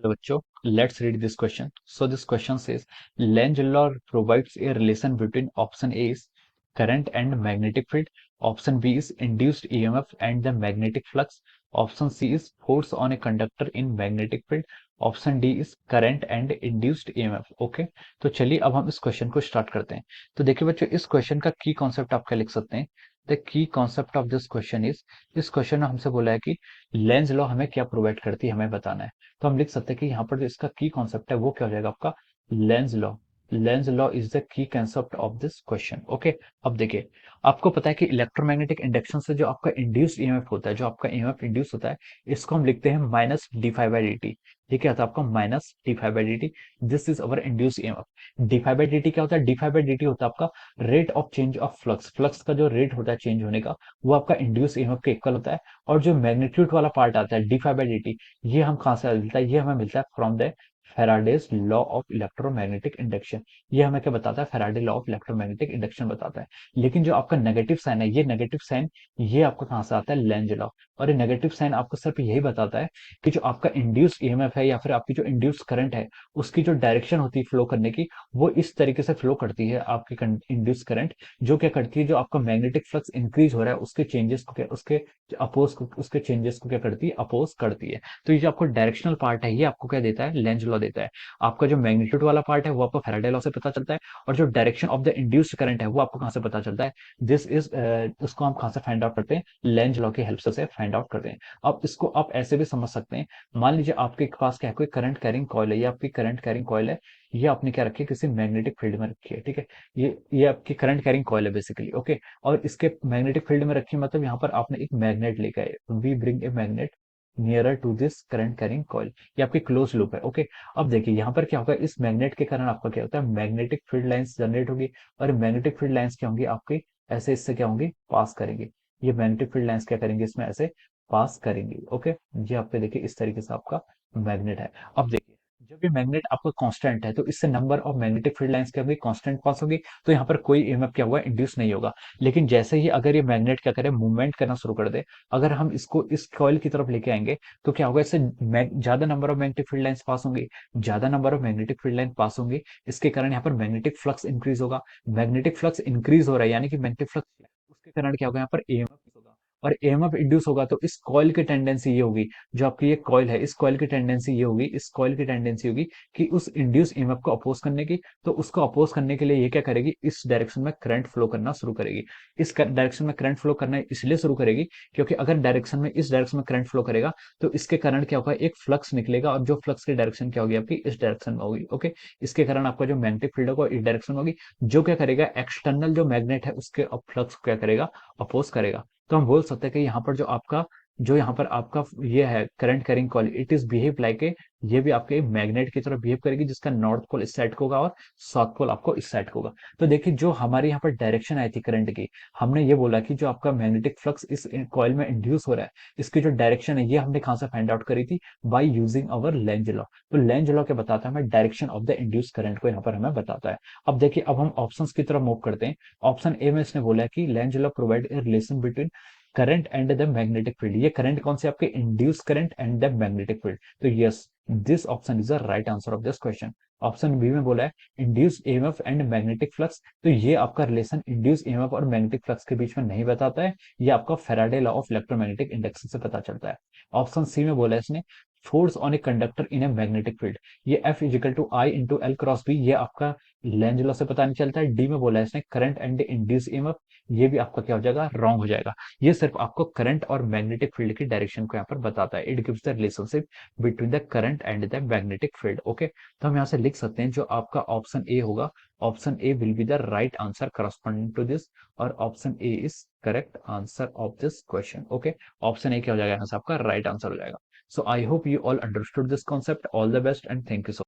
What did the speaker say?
Hello, bachcho. Let's read this question. So this question says Lenz law provides a relation between option A is current and magnetic field, option B is induced EMF and the magnetic flux, option C is force on a conductor in magnetic field, option D is current and induced EMF. Okay, तो चलिए अब हम इस question को start करते हैं। तो देखिए बच्चों, इस क्वेश्चन का की कॉन्सेप्ट आप क्या लिख सकते हैं। The key concept of this question is, इस क्वेश्चन में हमसे बोला है कि लेंज लॉ हमें क्या प्रोवाइड करती है, हमें बताना है। तो हम लिख सकते हैं कि यहाँ पर जो इसका की कॉन्सेप्ट है वो क्या हो जाएगा आपका, Lenz law. Lenz law is the key concept of this question. Okay, अब देखिए, आपको पता है कि इलेक्ट्रोमैग्नेटिक इंडक्शन से जो आपका इंड्यूस्ड ईएमएफ होता है, जो आपका ईएमएफ इंड्यूस होता है, इसको हम लिखते हैं minus D five by D T. ये क्या होता है आपका, minus D five by D T. This is our induce EMF. D five by D T क्या होता है, D five by D T होता है आपका rate of change of flux. Flux का जो रेट होता है चेंज होने का, वो आपका इंड्यूस ईएमएफ के इक्वल होता है। और जो मैग्नीट्यूड वाला पार्ट आता है D five by D T, ये हम कहाँ से मिलता है, ये हमें मिलता है from the Faraday's law of electromagnetic induction. ये हमें क्या बताता है, Faraday law of electromagnetic induction बताता है। लेकिन जो आपका नेगेटिव साइन है, ये नेगेटिव साइन ये आपको कहाँ से आता है, लेंज लॉ। और ये नेगेटिव साइन आपको सिर्फ यही बताता है कि जो आपका इंड्यूस ईएमएफ है या फिर आपकी जो इंड्यूस करंट है, उसकी जो डायरेक्शन होती है फ्लो करने की, वो इस तरीके से फ्लो करती है आपकी इंड्यूस करंट, जो क्या करती है, जो आपका मैग्नेटिक फ्लक्स इंक्रीज हो रहा है उसके चेंजेस को क्या, उसके अपोज को, उसके चेंजेस को क्या करती है, अपोज करती है। तो ये जो आपको डायरेक्शनल पार्ट है, ये आपको क्या देता है, लेंज लॉ देता है। आपका जो मैग्नीट्यूड वाला पार्ट है वो आपको फैराडे लॉ से पता चलता है, और जो direction of the induced current है वो आपको कहां से पता चलता है, दिस इज उसको हम कहां से फाइंड आउट करते हैं, लेंज लॉ की हेल्प से फाइंड आउट करते हैं। अब इसको आप ऐसे भी समझ सकते हैं, मान लीजिए आपके पास क्या है, कोई करंट कैरिंग कॉइल है, ये आपकी करंट कैरिंग कॉइल है, ये आपने क्या रखी है, किसी मैग्नेटिक फील्ड में रखी है, ठीक है। ये आपकी करंट कैरिंग कॉइल है बेसिकली, ओके। और इसके मैग्नेटिक फील्ड में रखी है, मतलब यहाँ पर आपने एक मैग्नेट लेकर आए, we bring a magnet nearer to this current carrying coil. ये आपकी क्लोज लूप है, ओके। अब देखिए यहाँ पर क्या होगा, इस मैग्नेट के कारण आपका क्या होता है, मैग्नेटिक फील्ड लाइंस जनरेट होगी। और मैग्नेटिक फील्ड लाइंस क्या होंगी आपकी, ऐसे इससे क्या होंगी, पास करेंगे। ये मैग्नेटिक फील्ड लाइंस क्या करेंगे, इसमें ऐसे पास करेंगे, ओके। ये आपके देखिए इस तरीके से आपका मैग्नेट है। अब देखिए, जब ये मैग्नेट आपका कांस्टेंट है, तो इससे number of magnetic field lines क्या होगी, कांस्टेंट पास होगी। तो यहाँ पर कोई ईएमएफ क्या हुआ, इंड्यूस नहीं होगा। लेकिन जैसे ही अगर ये मैग्नेट क्या करे, मूवमेंट करना शुरू कर दे, अगर हम इसको इस कॉइल की तरफ लेके आएंगे, तो क्या होगा, इससे ज्यादा number of magnetic field lines pass होंगी, ज्यादा number of magnetic field line pass होंगी। इसके कारण यहाँ पर मैग्नेटिक फ्लक्स इंक्रीज होगा। मैग्नेटिक फ्लक्स इंक्रीज हो रहा है, यानी कि मैग्नेटिक फ्लक्स, उसके कारण क्या होगा, यहाँ पर ईएमएफ होगा। और ईएमएफ इंड्यूस होगा, तो इस कॉइल की टेंडेंसी ये होगी, जो आपकी ये कॉइल है, इस कॉइल की टेंडेंसी ये होगी, इस कॉइल की टेंडेंसी होगी कि उस इंड्यूस ईएमएफ को अपोज करने की। तो उसको अपोज करने के लिए ये क्या करेगी, इस डायरेक्शन में करंट फ्लो करना शुरू करेगी। इस डायरेक्शन में करंट फ्लो करना इसलिए शुरू करेगी, क्योंकि अगर डायरेक्शन में, इस डायरेक्शन में करंट फ्लो करेगा, तो इसके कारण क्या होगा, एक फ्लक्स निकलेगा, और जो फ्लक्स की डायरेक्शन क्या होगी आपकी, इस डायरेक्शन में होगी, ओके। इसके कारण आपका जो मैग्नेटिक फील्ड होगा इस डायरेक्शन में होगी, जो क्या करेगा, एक्सटर्नल जो मैग्नेट है उसके फ्लक्स को क्या करेगा, अपोज करेगा। तो हम बोल सकते हैं कि यहाँ पर जो यहाँ पर आपका ये है current carrying coil, it is behave like a, ये भी आपके मैग्नेट की तरह बिहेव करेगी, जिसका नॉर्थ पोल इस साइड को होगा और साउथ पोल आपको इस साइड को होगा। तो देखिए, जो हमारे यहाँ पर डायरेक्शन आई थी करंट की, हमने ये बोला कि जो आपका मैग्नेटिक फ्लक्स इस कॉइल में इंड्यूस हो रहा है, इसकी जो डायरेक्शन है, ये हमने कहाँ से फाइंड आउट करी थी, by using our Lenz law. तो लेंज लॉ क्या बताता है हमें, direction of the induce current को यहाँ पर हमें बताता है। अब देखिए, अब हम ऑप्शन की तरफ मूव करते हैं। ऑप्शन ए में इसने बोला है कि Lenz law provide a relation between current and the magnetic field. ये करंट कौन से आपके, induce current and the magnetic field. तो yes, this option is the right answer of this question. Option B में बोला है induce EMF and magnetic flux. तो ये आपका रिलेशन इंड्यूस ईएमएफ और मैग्नेटिक फ्लक्स के बीच में नहीं बताता है, ये आपका Faraday law of electromagnetic induction से पता चलता है। ऑप्शन सी में बोला है इसने force on a conductor in a magnetic field. ये F equal to I into L cross B, ये आपका लेंज लॉ से पता नहीं चलता है। डी में बोला है इसने करंट एंड इंड्यूस ईएमएफ, ये भी आपका क्या हो जाएगा, रॉन्ग हो जाएगा। ये सिर्फ आपको करंट और मैग्नेटिक फील्ड की डायरेक्शन को यहाँ पर बताता है। It gives the relationship between the current and the magnetic field, okay. तो हम यहाँ से लिख सकते हैं जो आपका ऑप्शन ए होगा, option A will be the right answer corresponding to this, और option A is correct answer of this question, okay. Option A क्या हो जाएगा यहाँ से आपका राइट आंसर हो जाएगा। So I hope you all understood this concept. All the best and thank you so